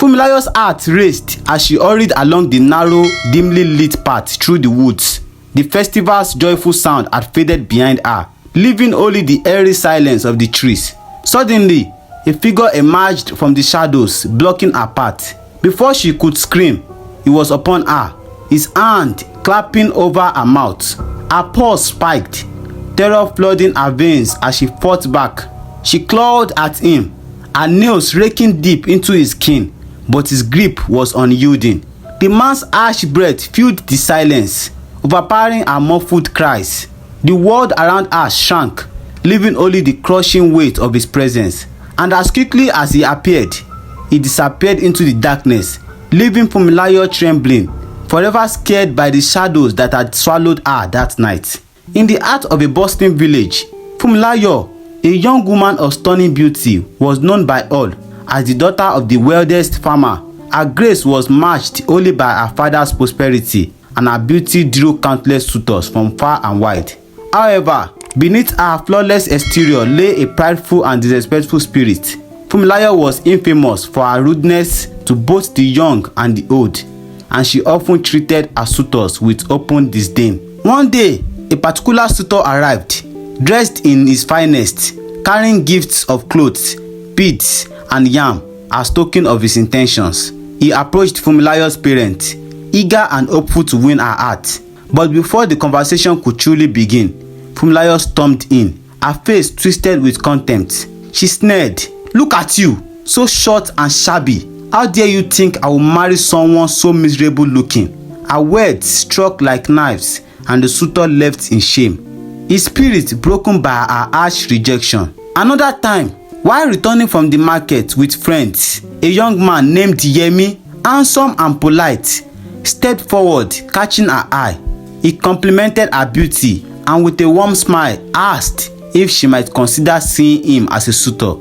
Funmilayo's heart raced as she hurried along the narrow, dimly lit path through the woods. The festival's joyful sound had faded behind her, leaving only the eerie silence of the trees. Suddenly, a figure emerged from the shadows, blocking her path. Before she could scream, he was upon her, his hand clapping over her mouth. Her pulse spiked, terror flooding her veins as she fought back. She clawed at him, her nails raking deep into his skin, but his grip was unyielding. The man's harsh breath filled the silence, overpowering her muffled cries. The world around her shrank, leaving only the crushing weight of his presence. And as quickly as he appeared, he disappeared into the darkness, leaving Funmilayo trembling, forever scared by the shadows that had swallowed her that night. In the heart of a bustling village, Funmilayo, a young woman of stunning beauty, was known by all as the daughter of the wealthiest farmer. Her grace was matched only by her father's prosperity, and her beauty drew countless suitors from far and wide. However, beneath her flawless exterior lay a prideful and disrespectful spirit. Funmilayo was infamous for her rudeness to both the young and the old, and she often treated her suitors with open disdain. One day, a particular suitor arrived, dressed in his finest, carrying gifts of clothes, beads, and yam as token of his intentions. He approached Funmilayo's parents, eager and hopeful to win her heart. But before the conversation could truly begin, Funmilayo stormed in, her face twisted with contempt. She sneered, "Look at you, so short and shabby. How dare you think I will marry someone so miserable looking?" Her words struck like knives, and the suitor left in shame, his spirit broken by her harsh rejection. Another time, while returning from the market with friends, a young man named Yemi, handsome and polite, stepped forward, catching her eye. He complimented her beauty and with a warm smile asked if she might consider seeing him as a suitor.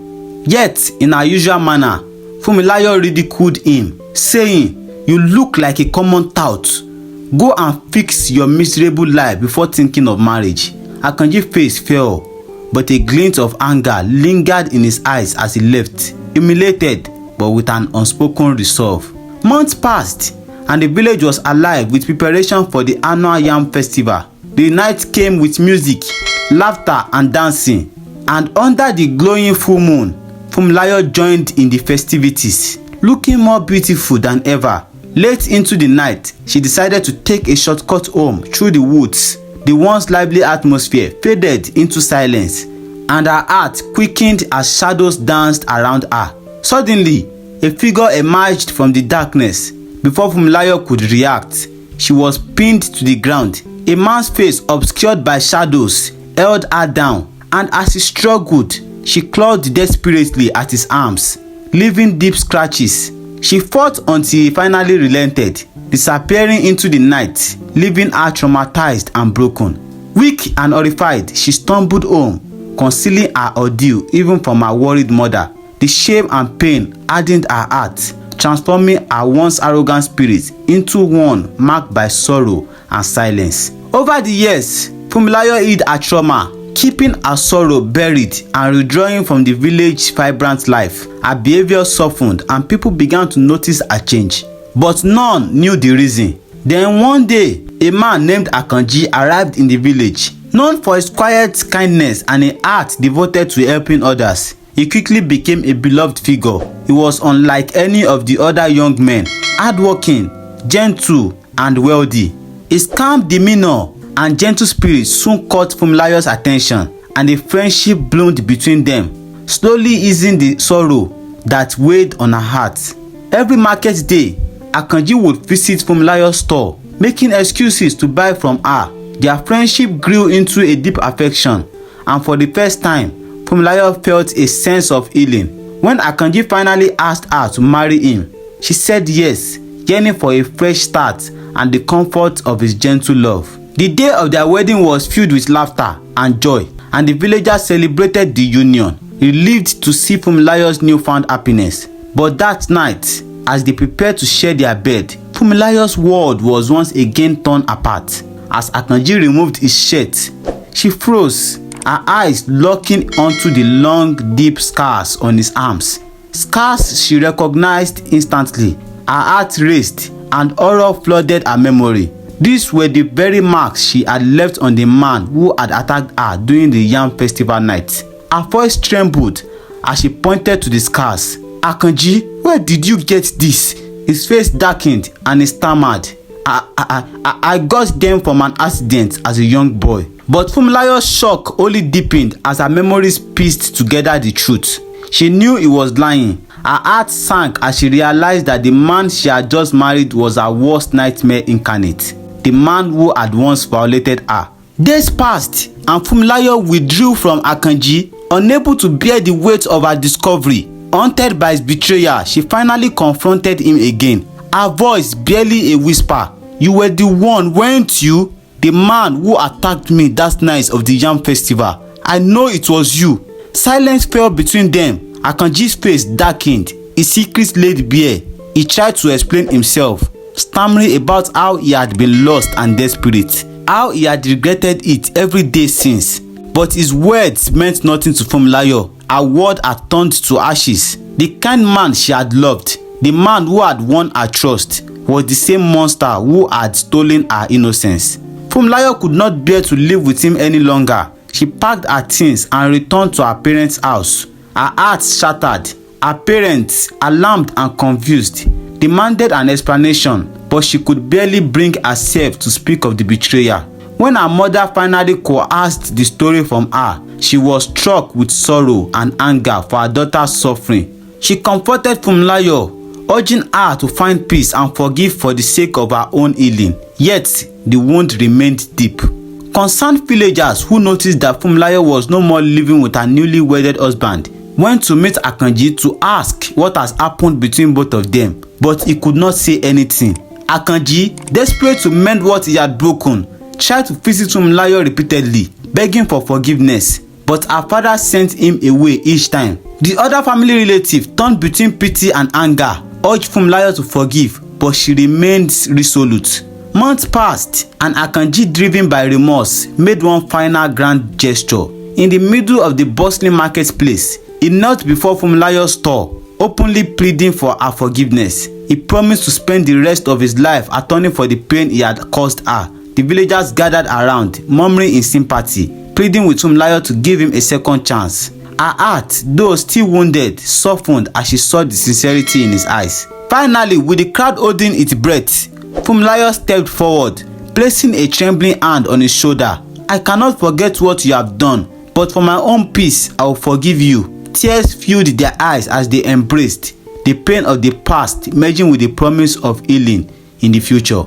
Yet, in her usual manner, Funmilayo ridiculed him, saying, "You look like a common tout. Go and fix your miserable life before thinking of marriage." Akanji's face fell, but a glint of anger lingered in his eyes as he left, humiliated but with an unspoken resolve. Months passed, and the village was alive with preparation for the annual yam festival. The night came with music, laughter, and dancing, and under the glowing full moon, Funmilayo joined in the festivities, looking more beautiful than ever. Late into the night, she decided to take a shortcut home through the woods. The once lively atmosphere faded into silence, and her heart quickened as shadows danced around her. Suddenly, a figure emerged from the darkness. Before Funmilayo could react, she was pinned to the ground. A man's face, obscured by shadows, held her down, and as she struggled, she clawed desperately at his arms, leaving deep scratches. She fought until he finally relented, disappearing into the night, leaving her traumatized and broken. Weak and horrified, she stumbled home, concealing her ordeal even from her worried mother. The shame and pain hardened her heart, transforming her once arrogant spirit into one marked by sorrow and silence. Over the years, Funmilayo hid her trauma, keeping her sorrow buried and withdrawing from the village's vibrant life. Her behavior softened and people began to notice a change, but none knew the reason. Then one day, a man named Akanji arrived in the village. Known for his quiet kindness and a heart devoted to helping others, he quickly became a beloved figure. He was unlike any of the other young men, hardworking, gentle, and wealthy. His calm demeanor and gentle spirit soon caught Funmilayo's attention, and a friendship bloomed between them, slowly easing the sorrow that weighed on her heart. Every market day, Akanji would visit Funmilayo's store, making excuses to buy from her. Their friendship grew into a deep affection, and for the first time, Funmilayo felt a sense of healing. When Akanji finally asked her to marry him, she said yes, yearning for a fresh start and the comfort of his gentle love. The day of their wedding was filled with laughter and joy, and the villagers celebrated the union, relieved to see Funmilayo's newfound happiness. But that night, as they prepared to share their bed, Funmilayo's world was once again torn apart. As Akanji removed his shirt, she froze, her eyes locking onto the long, deep scars on his arms. Scars she recognized instantly. Her heart raced and horror flooded her memory. These were the very marks she had left on the man who had attacked her during the yam festival night. Her voice trembled as she pointed to the scars. "Akanji, where did you get this?" His face darkened and he stammered. I got them from an accident as a young boy." But Funmilayo's shock only deepened as her memories pieced together the truth. She knew he was lying. Her heart sank as she realized that the man she had just married was her worst nightmare incarnate. The man who had once violated her. Days passed and Funmilayo withdrew from Akanji, unable to bear the weight of her discovery. Haunted by his betrayal, she finally confronted him again. Her voice barely a whisper. "You were the one, weren't you? The man who attacked me that night of the yam festival. I know it was you." Silence fell between them. Akanji's face darkened. His secrets laid bare. He tried to explain himself, stammering about how he had been lost and desperate, how he had regretted it every day since. But his words meant nothing to Funmilayo. Her word had turned to ashes. The kind man she had loved, the man who had won her trust, was the same monster who had stolen her innocence. Funmilayo could not bear to live with him any longer. She packed her things and returned to her parents' house. Her heart shattered. Her parents, alarmed and confused, demanded an explanation, but she could barely bring herself to speak of the betrayal. When her mother finally coerced the story from her, she was struck with sorrow and anger for her daughter's suffering. She comforted Funmilayo, urging her to find peace and forgive for the sake of her own healing. Yet, the wound remained deep. Concerned villagers who noticed that Funmilayo was no more living with her newly wedded husband went to meet Akanji to ask what has happened between both of them, but he could not say anything. Akanji, desperate to mend what he had broken, tried to visit Funmilayo repeatedly, begging for forgiveness, but her father sent him away each time. The other family relative turned between pity and anger, urged Funmilayo to forgive, but she remained resolute. Months passed and Akanji, driven by remorse, made one final grand gesture. In the middle of the bustling marketplace, he knelt before Funmilayo's store, openly pleading for her forgiveness. He promised to spend the rest of his life atoning for the pain he had caused her. The villagers gathered around, murmuring in sympathy, pleading with Funmilayo to give him a second chance. Her heart, though still wounded, softened as she saw the sincerity in his eyes. Finally, with the crowd holding its breath, Funmilayo stepped forward, placing a trembling hand on his shoulder. "I cannot forget what you have done, but for my own peace, I will forgive you." Tears filled their eyes as they embraced, the pain of the past merging with the promise of healing in the future.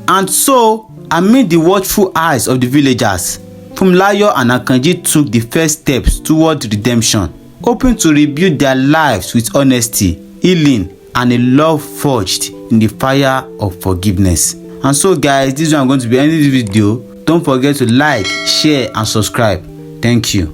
And so, amid the watchful eyes of the villagers, Funmilayo and Akanji took the first steps toward redemption, hoping to rebuild their lives with honesty, healing, and a love forged in the fire of forgiveness. And so guys, this is where I'm going to be ending this video. Don't forget to like, share, and subscribe. Thank you.